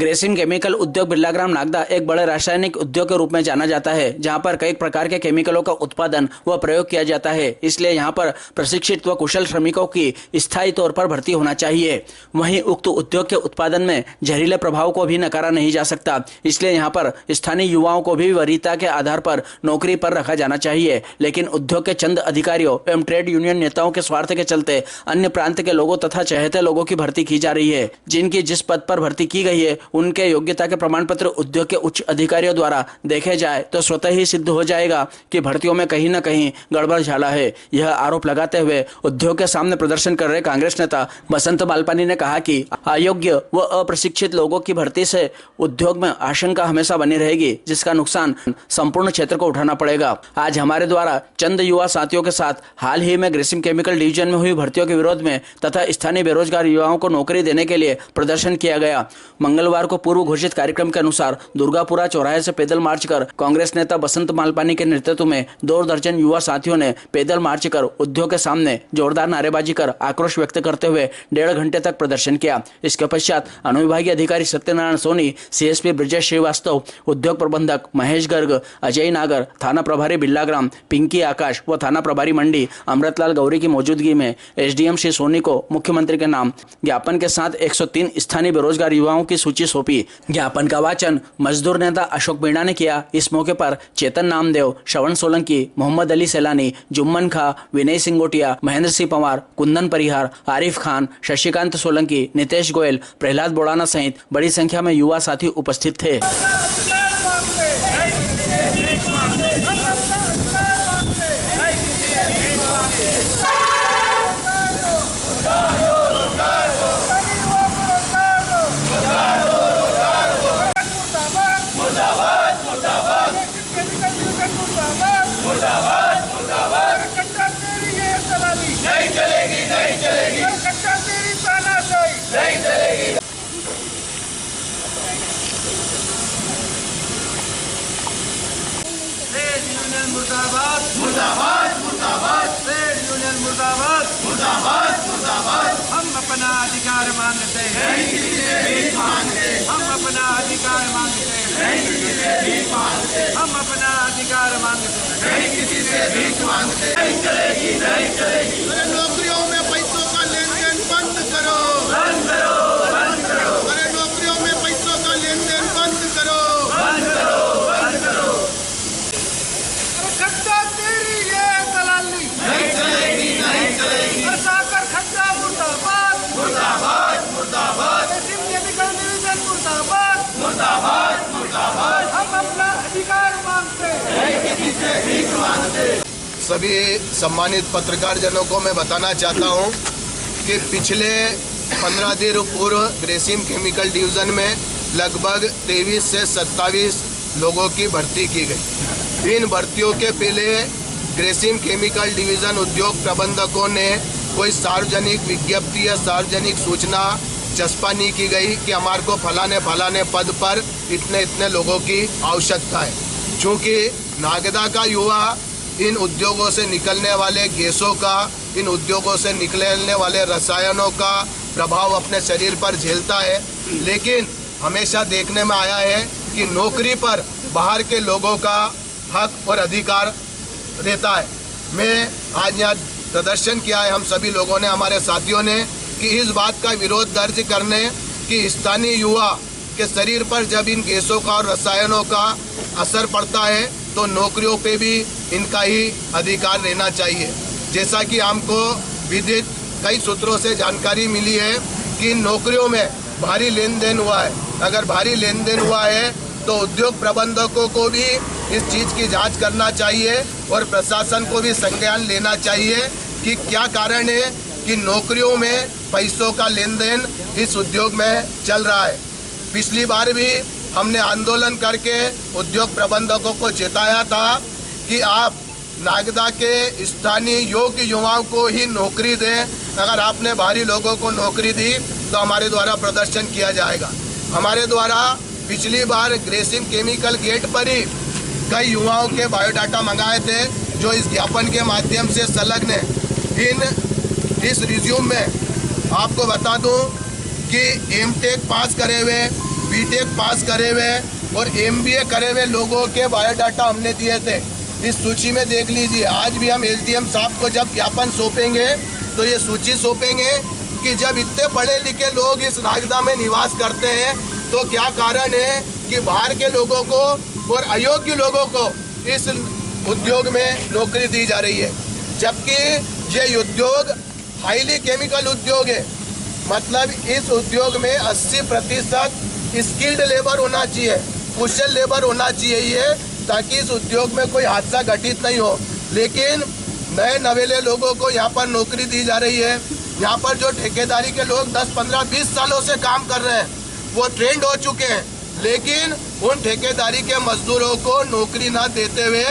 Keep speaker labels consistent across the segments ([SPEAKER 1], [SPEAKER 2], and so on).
[SPEAKER 1] Grasim chemical उद्योग बिरलाग्राम नागदा एक बड़े रासायनिक उद्योग के रूप में जाना जाता है, जहां पर कई प्रकार के केमिकलों का उत्पादन व प्रयोग किया जाता है। इसलिए यहां पर प्रशिक्षित व कुशल श्रमिकों की स्थायी तौर पर भर्ती होना चाहिए। वहीं उक्त उद्योग के उत्पादन में जहरीले प्रभाव को भी नकारा नहीं जा सकता, इसलिए यहां पर स्थानीय युवाओं को भी वरीयता के आधार पर नौकरी पर रखा जाना चाहिए। लेकिन उद्योग के चंद अधिकारियों एवं ट्रेड यूनियन नेताओं के स्वार्थ के चलते अन्य प्रांत के लोगों तथा चहेते लोगों की भर्ती की जा रही है। जिनकी जिस पद पर भर्ती की गई है उनके योग्यता के प्रमाण पत्र उद्योग के उच्च अधिकारियों द्वारा देखे जाए तो स्वतः ही सिद्ध हो जाएगा कि भर्तियों में कहीं न कहीं गड़बड़ झाला है। यह आरोप लगाते हुए उद्योग के सामने प्रदर्शन कर रहे कांग्रेस नेता बसंत बालपानी ने कहा कि अयोग्य व अप्रशिक्षित लोगों की भर्ती से उद्योग में आशंका हमेशा बनी रहेगी, जिसका नुकसान संपूर्ण क्षेत्र को उठाना पड़ेगा। आज हमारे द्वारा चंद युवा साथियों के साथ हाल ही में ग्रेसिम केमिकल डिवीजन में हुई भर्तियों के विरोध में तथा स्थानीय बेरोजगार युवाओं को नौकरी देने के लिए प्रदर्शन किया गया। मंगलवार को पूर्व घोषित कार्यक्रम के अनुसार दुर्गापुरा चौराहे से पैदल मार्च कर कांग्रेस नेता बसंत मालपानी के नेतृत्व में 2 दर्जन युवा साथियों ने पैदल मार्च कर उद्योग के सामने जोरदार नारेबाजी कर आक्रोश व्यक्त करते हुए 1.5 घंटे तक प्रदर्शन किया। इसके पश्चात अनुविभागीय अधिकारी सत्यनारायण सोनी, सीएसपी ब्रजेश श्रीवास्तव, उद्योग प्रबंधक महेश गर्ग, अजय नागर, थाना प्रभारी बिरलाग्राम पिंकी आकाश व थाना प्रभारी मंडी अमृतलाल गौरी की मौजूदगी में एसडीएम श्री सोनी को मुख्यमंत्री के नाम ज्ञापन के साथ 103 स्थानीय बेरोजगार युवाओं की सूची सौंपी। ज्ञापन का वाचन मजदूर नेता अशोक मीणा ने किया। इस मौके पर चेतन नामदेव, श्रवण सोलंकी, मोहम्मद अली सैलानी, जुम्मन खां, विनय सिंगोटिया, महेंद्र सिंह पंवार, कुंदन परिहार, आरिफ खान, शशिकांत सोलंकी, नितेश गोयल, प्रहलाद बोड़ाना सहित बड़ी संख्या में युवा साथी उपस्थित थे।
[SPEAKER 2] मुर्दाबाद मुर्दाबाद मुर्दाबाद, ट्रेड यूनियन मुर्दाबाद मुर्दाबाद मुर्दाबाद। हम अपना अधिकार मांगते हैं, हम अपना अधिकार मांगते हैं, हम अपना अधिकार मांगते हैं, किसी से भीख मांगते नहीं चलेगी, नहीं चलेगी। नौकरियों में पैसों का लेन देन बंद करो, बंद करो, बंद करो। अरे नौकरियों में पैसों का लेन देन बंद करो, बंद करो, बंद करो। खट्टा तेरी ये दलाली नहीं चलेगी, नहीं चलेगी। साकर खट्टा मुर्दाबाद मुर्दाबाद मुर्दाबाद, ग्रेसिम केमिकल डिवीजन मुर्दाबाद मुर्दाबाद मुर्दाबाद। हम अपना अधिकार मांगते हैं, किसी से भीख मांगते।
[SPEAKER 3] सभी सम्मानित पत्रकार जनों को मैं बताना चाहता हूं कि पिछले 15 दिन पूर्व ग्रेसिम केमिकल डिवीजन में लगभग 23 से 27 लोगों की भर्ती की गई। इन भर्तियों के पहले ग्रेसिम केमिकल डिवीजन उद्योग प्रबंधकों ने कोई सार्वजनिक विज्ञप्ति या सार्वजनिक सूचना चस्पा नहीं की गई कि हमारे को फलाने फलाने पद पर इतने इतने लोगों की आवश्यकता है। चूँकि नागदा का युवा इन उद्योगों से निकलने वाले गैसों का, इन उद्योगों से निकलने वाले रसायनों का प्रभाव अपने शरीर पर झेलता है, लेकिन हमेशा देखने में आया है कि नौकरी पर बाहर के लोगों का हक और अधिकार रहता है। मैं आज यहाँ प्रदर्शन किया है हम सभी लोगों ने, हमारे साथियों ने, कि इस बात का विरोध दर्ज करने कि स्थानीय युवा के शरीर पर जब इन गैसों का और रसायनों का असर पड़ता है तो नौकरियों पे भी इनका ही अधिकार रहना चाहिए। जैसा कि हमको विदित कई सूत्रों से जानकारी मिली है कि इन नौकरियों में भारी लेन देन हुआ है। अगर भारी लेन देन हुआ है तो उद्योग प्रबंधकों को भी इस चीज़ की जांच करना चाहिए और प्रशासन को भी संज्ञान लेना चाहिए कि क्या कारण है कि नौकरियों में पैसों का लेन देन इस उद्योग में चल रहा है। पिछली बार भी हमने आंदोलन करके उद्योग प्रबंधकों को चेताया था कि आप नागदा के स्थानीय योग्य युवाओं को ही नौकरी दें। अगर आपने बाहरी लोगों को नौकरी दी तो हमारे द्वारा प्रदर्शन किया जाएगा। हमारे द्वारा पिछली बार ग्रेसिम केमिकल गेट पर ही कई युवाओं के बायोडाटा मंगाए थे जो इस ज्ञापन के माध्यम से संलग्न है। इस रिज्यूम में आपको बता दूं कि एमटेक पास करे हुए बीटेक पास करे हुए और MBA करे हुए लोगों के बायोडाटा हमने दिए थे। इस सूची में देख लीजिए। आज भी हम SDM साहब को जब ज्ञापन सौंपेंगे तो ये सूची सौंपेंगे कि जब इतने पढ़े लिखे लोग इस नागदा में निवास करते हैं तो क्या कारण है कि बाहर के लोगों को और अयोग्य लोगों को इस उद्योग में नौकरी दी जा रही है, जबकि ये उद्योग हाईली केमिकल उद्योग है। मतलब इस उद्योग में 80% स्किल्ड लेबर होना चाहिए, कुशल लेबर होना चाहिए, ताकि इस उद्योग में कोई हादसा घटित नहीं हो। लेकिन नए नवेले लोगों को यहाँ पर नौकरी दी जा रही है। यहाँ पर जो ठेकेदारी के लोग 10, 15, 20 सालों से काम कर रहे हैं वो ट्रेंड हो चुके हैं, लेकिन उन ठेकेदारी के मजदूरों को नौकरी ना देते हुए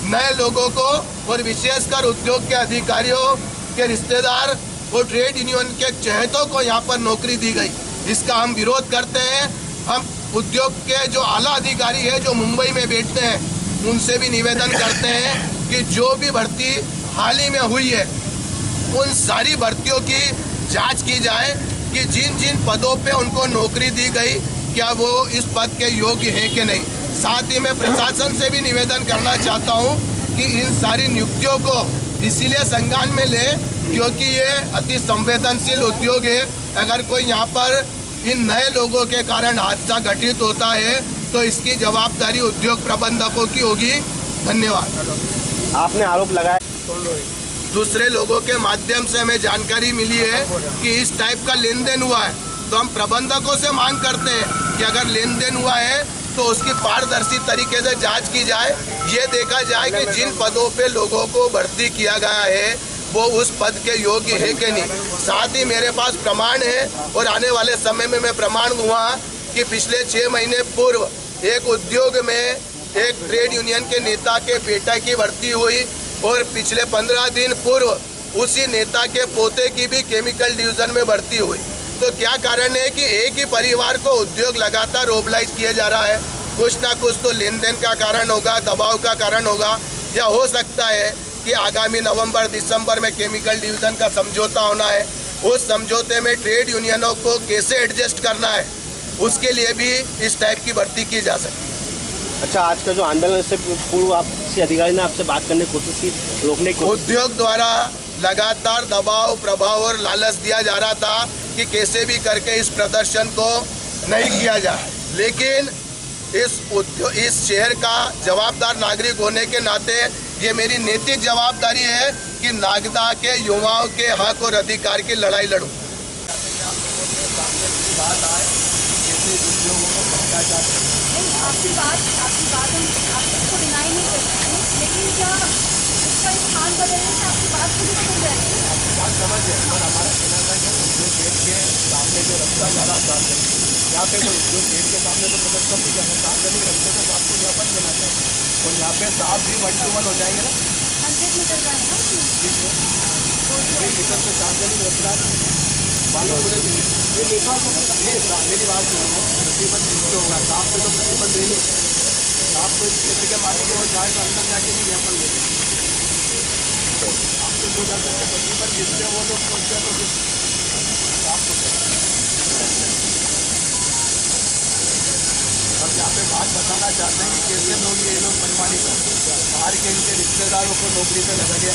[SPEAKER 3] नए लोगों को और विशेषकर उद्योग के अधिकारियों के रिश्तेदार और ट्रेड यूनियन के चहेतों को यहाँ पर नौकरी दी गई। इसका हम विरोध करते हैं। हम उद्योग के जो आला अधिकारी है जो मुंबई में बैठते हैं उनसे भी निवेदन करते हैं कि जो भी भर्ती हाल ही में हुई है उन सारी भर्तियों की जांच की जाए कि जिन जिन पदों पे उनको नौकरी दी गई क्या वो इस पद के योग्य हैं कि नहीं। साथ ही मैं प्रशासन से भी निवेदन करना चाहता हूँ कि इन सारी नियुक्तियों को इसीलिए संज्ञान में ले क्योंकि ये अति संवेदनशील उद्योग है। अगर कोई यहाँ पर इन नए लोगों के कारण हादसा घटित होता है तो इसकी जवाबदारी उद्योग प्रबंधकों की होगी। धन्यवाद।
[SPEAKER 4] आपने आरोप लगाया,
[SPEAKER 3] दूसरे लोगों के माध्यम से हमें जानकारी मिली है कि इस टाइप का लेन देन हुआ है, तो हम प्रबंधकों से मांग करते हैं कि अगर लेन देन हुआ है तो उसकी पारदर्शी तरीके से जांच की जाए। ये देखा जाए कि जिन पदों पे लोगों को भर्ती किया गया है वो उस पद के योग्य है कि नहीं। साथ ही मेरे पास प्रमाण है और आने वाले समय में मैं प्रमाण दूंगा कि पिछले 6 महीने पूर्व एक उद्योग में एक ट्रेड यूनियन के नेता के बेटा की भर्ती हुई और पिछले 15 दिन पूर्व उसी नेता के पोते की भी केमिकल डिवीजन में भर्ती हुई। तो क्या कारण है कि एक ही परिवार को उद्योग लगातार मोबिलाइज किया जा रहा है। कुछ ना कुछ तो लेन देन का कारण होगा, दबाव का कारण होगा, या हो सकता है कि आगामी नवंबर दिसंबर में केमिकल डिवीजन का समझौता होना है। उस समझौते में ट्रेड यूनियनों को कैसे एडजस्ट करना है उसके लिए भी इस टाइप की भर्ती की जा सकती है।
[SPEAKER 4] अच्छा, आज का जो आंदोलन से पूर्व आपसे अधिकारी ने आपसे बात करने की कोशिश की, रोकने की
[SPEAKER 3] उद्योग द्वारा लगातार दबाव, प्रभाव और लालच दिया जा रहा था कि कैसे भी करके इस प्रदर्शन को नहीं किया जाए। लेकिन इस शहर का जवाबदार नागरिक होने के नाते ये मेरी नैतिक जवाबदारी है कि नागदा के युवाओं के हक और अधिकार की लड़ाई लड़ूं।
[SPEAKER 5] आपकी बात हम आपको डिनाई नहीं करते हैं, लेकिन क्या इसका स्थान बदलने से आपकी बात पूरी बदल जाएगी?
[SPEAKER 3] बात समझ है, पर हमारा कहना था कि उद्योग गेट के सामने जो रास्ता ज़्यादा साफ है, यहाँ पे कोई उद्योग गेट के सामने तो प्रदर्शन भी करना, सार्वजनिक रास्ते से आपको यहाँ पर देना चाहिए और यहाँ पे साफ भी 1 to 1 हो जाएंगे ना।
[SPEAKER 5] 100 मीटर का है ना,
[SPEAKER 3] मीटर से सार्वजनिक रास्ता मालूम पूरे ये देखा मेरी बात सुनो, प्रतिबंध जिससे होगा साफ पे तो प्रतिबंध नहीं, साफ कोई क्षेत्र के माध्यम से जाए तो अंदर जाके भी ज्ञापन ले आपको जो कर सकते प्रतिबंध जिससे वो लोग पहुँचे तो साफ हो जाए। और यहाँ पे बात बताना चाहते हैं कि कैसे लोग ये लोग मनमानी करते हैं, बाहर के इनके रिश्तेदारों को नौकरी पे लगा दिया।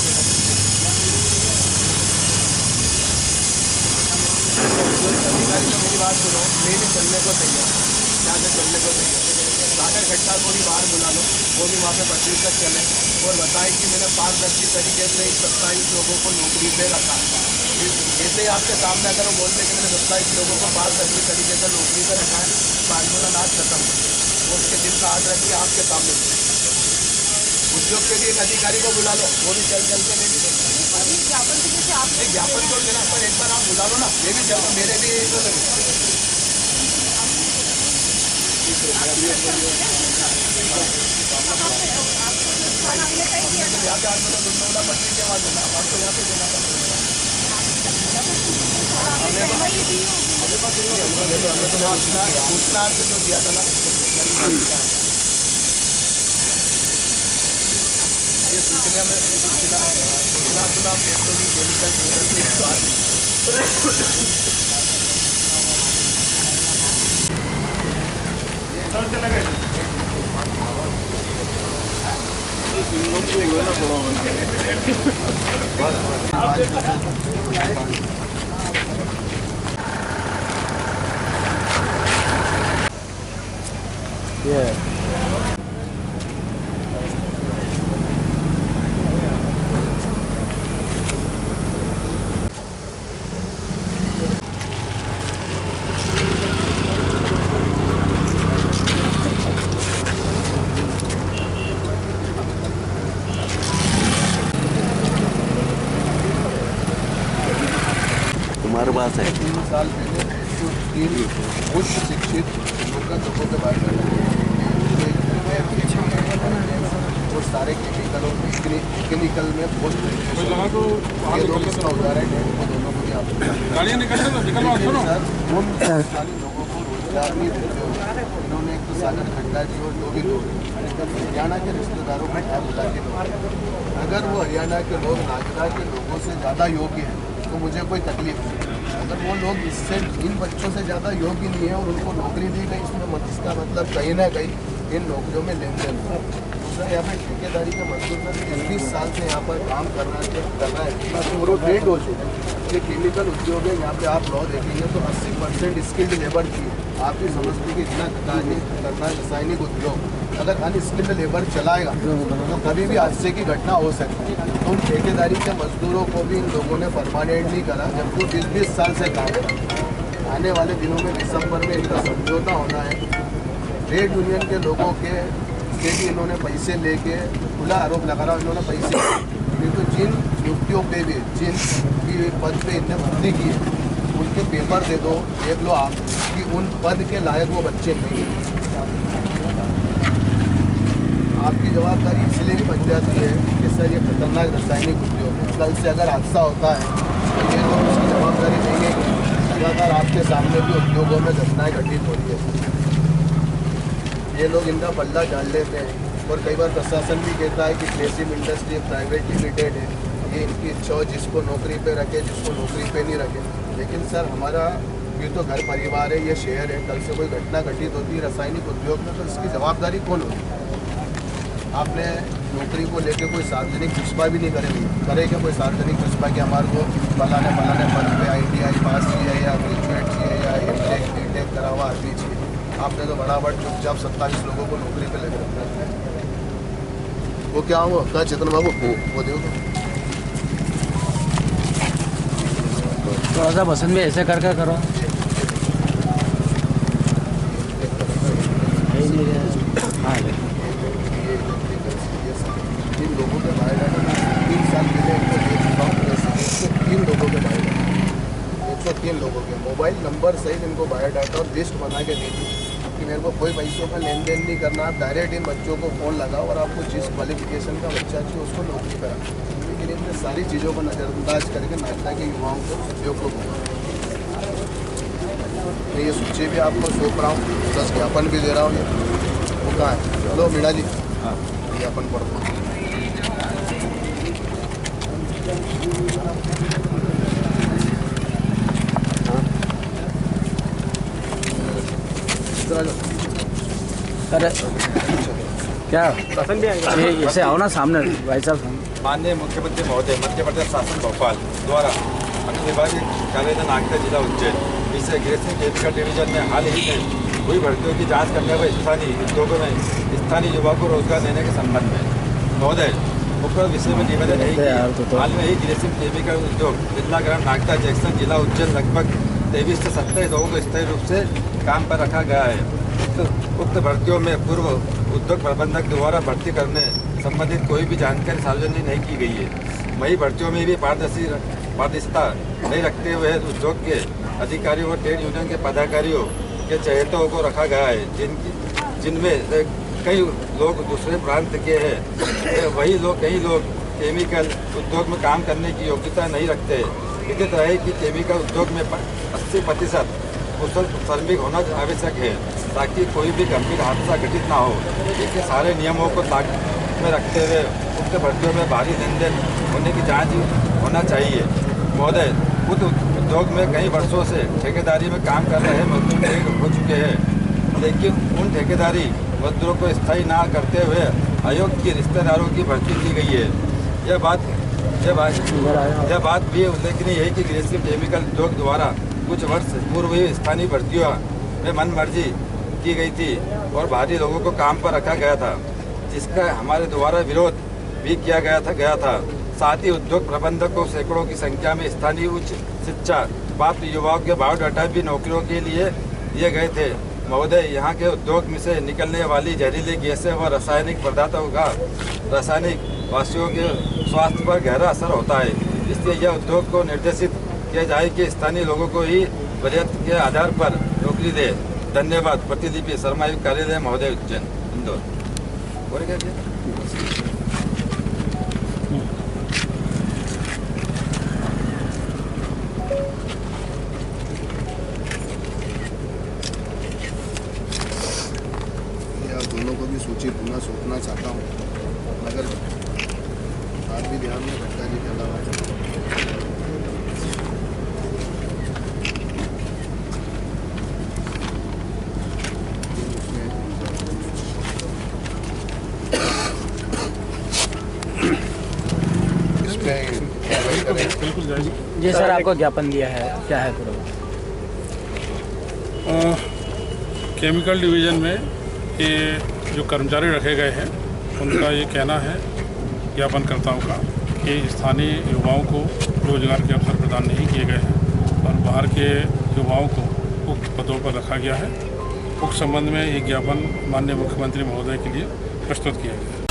[SPEAKER 3] अधिकारी को मेरी बात सुनो, मेरे चलने को तैयार, यहाँ से चलने को तैयार, सागर घटना को भी बाहर बुला लो, वो भी वहाँ पे 25 तक चले और बताएं कि मैंने पारदर्शी तरीके से 27 लोगों को नौकरी पे रखा। जैसे ही आपके सामने अगर वो बोलते कि मैंने 27 लोगों को पारदर्शी तरीके से नौकरी पे रखा है तो आंदोलन आज खत्म हो, उसके दिल का हाथ रखिए आपके सामने। उद्योग के भी एक अधिकारी को बुला लो, वो भी चल के ले लीजिए। ज्ञापन तो लेना पर एक बार आप बुला लो ना, ये भी चलो मेरे भी तो लगे। यहाँ पे आंदोलन दुर्नौला पट्टी के बाद देना, आपको यहाँ पे देना पड़ेगा। सूचना जो दिया था ना, ये सूचना में सूचना केमिकल
[SPEAKER 6] तुम्हारे पास है
[SPEAKER 3] 3 साल पहले 103 उच्च शिक्षित लोगों के बारे में वो सारे केमिकल में पोस्ट ये लोग इसका उदाहरण है, वो दोनों को भी आप सर उन सारे लोगों को रोजगार नहीं देते हो। इन्होंने एक तो सागर खड्डा जी और जो भी लोग हरियाणा के रिश्तेदारों में ऐप बुला के लोग, अगर वो हरियाणा के लोग नागदा के लोगों से ज़्यादा योग्य हैं तो मुझे कोई तकलीफ नहीं। अगर वो लोग इससे इन बच्चों से ज़्यादा योग्य नहीं है और उनको नौकरी दी गई, इसका मतलब कहीं ना कहीं इन नौकरियों में लेन देन है। दूसरा यहाँ पे ठेकेदारी के मजदूर सर 20 साल से यहाँ पर काम कर रहा है, वो ट्रेड हो चुके हैं। ये केमिकल उद्योग है, यहाँ पे आप लॉ देखेंगे तो 80% स्किल्ड लेबर की आप भी समझते कि इतना करना रासायनिक उद्योग अगर अनस्किल्ड लेबर चलाएगा तो कभी भी हादसे की घटना हो सकती है। तो उन ठेकेदारी के मजदूरों को भी इन लोगों ने परमानेंट नहीं करा, जबकि 20-20 साल से काम कर। आने वाले दिनों में दिसंबर में इनका समझौता होना है। ट्रेड यूनियन के लोगों के से भी इन्होंने पैसे लेके खुला आरोप लगा रहा, इन्होंने पैसे नहीं तो जिन नियुक्तियों पे भी जिन की पद पे इनने भर्ती की है उनके पेपर दे दो, देख लो आप कि उन पद के लायक वो बच्चे नहीं हैं। आपकी जवाबदारी इसलिए भी बन जाती है कि सर ये खतरनाक रासायनिक उद्योग है, कल से अगर हादसा होता है तो ये लोग उसकी जवाबदारी देंगे। लगातार आपके सामने भी उद्योगों में घटनाएं घटित हो रही है, ये लोग इनका पल्ला जान लेते हैं। और कई बार प्रशासन भी कहता है कि ग्रेसिम इंडस्ट्री प्राइवेट लिमिटेड है, ये इनकी इच्छा हो, जिसको नौकरी पे रखे जिसको नौकरी पे नहीं रखे। लेकिन सर हमारा ये तो घर परिवार है, ये शहर है, कल से कोई घटना घटित होती है रासायनिक उद्योग में तो इसकी जवाबदारी कौन होगी? आपने नौकरी को लेकर कोई सार्वजनिक पुष्पा भी नहीं करेगा कोई सार्वजनिक पुष्पा कि हमारे को फलाने पद पे ITI पास चाहिए या ग्रेजुएट चाहिए या M.Tech करा हुआ आदमी चाहिए। आपने तो बराबर चुपचाप 27 लोगों को नौकरी पे लगे रखा है। वो क्या हुआ क्या चेतन बाबू वो देखो
[SPEAKER 1] थोड़ा सा पसंद भी ऐसे कर करो।
[SPEAKER 3] इन लोगों के बायोडाटा 3 साल पहले इनको दे चुका हूँ। 103 लोगों के बायोडाटा 103 लोगों के मोबाइल नंबर सहित इनको बायोडाटा और लिस्ट बना के दे दी कि मेरे को कोई पैसों का लेन देन नहीं करना, आप डायरेक्ट इन बच्चों को फ़ोन लगाओ और आपको जिस क्वालिफिकेशन का बच्चा चाहिए उसको नौकरी करा। लेकिन इनने सारी चीज़ों को नज़रअंदाज करके नागदा के युवाओं को उद्योग को मैं ये सूची भी आपको सौंप रहा हूँ, प्लस ज्ञापन भी दे रहा हूँ। वो कहाँ है? हेलो मीणा जी, हाँ ज्ञापन पढ़ो।
[SPEAKER 1] अरे क्या ये ऐसे आओ ना सामने भाई साहब।
[SPEAKER 7] माननीय मुख्यमंत्री महोदय, मध्य प्रदेश शासन भोपाल द्वारा अनुविभागीय कार्यालय नागदा जिला उज्जैन विषय ग्रेसिम केमिकल डिवीजन में हाल ही में हुई भर्तियों की जांच करने व स्थानीय उद्योगों में स्थानीय युवाओं को रोजगार देने के संबंध में महोदय मुख्य विषय में निवेदन है कि हाल में ही ग्रेसिम केमिकल उद्योग जिला ग्राम नागदा जंक्शन जिला उज्जैन लगभग 23 से 27 लोगों को स्थायी रूप से काम पर रखा गया है। उक्त भर्तियों में पूर्व उद्योग प्रबंधक द्वारा भर्ती करने संबंधित कोई भी जानकारी सार्वजनिक नहीं की गई है। वही भर्तियों में भी पारदर्शिता नहीं रखते हुए उद्योग के अधिकारियों और ट्रेड यूनियन के पदाधिकारियों के चहेतों को रखा गया है, जिनमें कई लोग दूसरे प्रांत के हैं। वही लोग कई लोग केमिकल उद्योग में काम करने की योग्यता नहीं रखते। विदित रहे कि केमिकल उद्योग में 80% कुशल श्रमिक होना आवश्यक है ताकि कोई भी गंभीर हादसा घटित ना हो। इसके सारे नियमों को लागू में रखते हुए उक्त भर्तियों में भारी लेन देन होने की जांच होना चाहिए। महोदय, उक्त उद्योग में कई वर्षों से ठेकेदारी में काम कर रहे मजदूर हो चुके हैं। लेकिन उन ठेकेदारी मजदूरों को स्थायी ना करते हुए अयोग्य के रिश्तेदारों की भर्ती की गई है। यह बात भी उल्लेखनीय है कि ग्रेसिम केमिकल उद्योग द्वारा कुछ वर्ष पूर्व ही स्थानीय भर्तियों में मनमर्जी की गई थी और बाहरी लोगों को काम पर रखा गया था, जिसका हमारे द्वारा विरोध भी किया गया था। साथ ही उद्योग प्रबंधक को सैकड़ों की संख्या में स्थानीय उच्च शिक्षा प्राप्त युवाओं के बायोडाटा भी नौकरियों के लिए दिए गए थे। महोदय, यहाँ के उद्योग में से निकलने वाली जहरीली गैसें व रासायनिक पदार्थों का रासायनिक वासियों के स्वास्थ्य पर गहरा असर होता है। इसलिए यह उद्योग को निर्देशित किया जाए कि स्थानीय लोगों को ही वरीयता के आधार पर नौकरी दे। धन्यवाद। प्रतिलिपि शर्मा आयुक्त कार्यालय महोदय उज्जैन इंदौर। और क्या
[SPEAKER 3] दोनों को भी सूची पुनः सौंपना चाहता हूँ, मगर आप भी ध्यान में घटना जी के अलावा
[SPEAKER 1] जी सर, आपको ज्ञापन दिया है, क्या है पूरा?
[SPEAKER 6] केमिकल डिवीज़न में ये जो कर्मचारी रखे गए हैं उनका ये कहना है ज्ञापनकर्ताओं का कि स्थानीय युवाओं को रोजगार के अवसर प्रदान नहीं किए गए हैं और बाहर के युवाओं को उक्त पदों पर रखा गया है। उक्त संबंध में एक ज्ञापन माननीय मुख्यमंत्री महोदय के लिए प्रस्तुत किया गया है।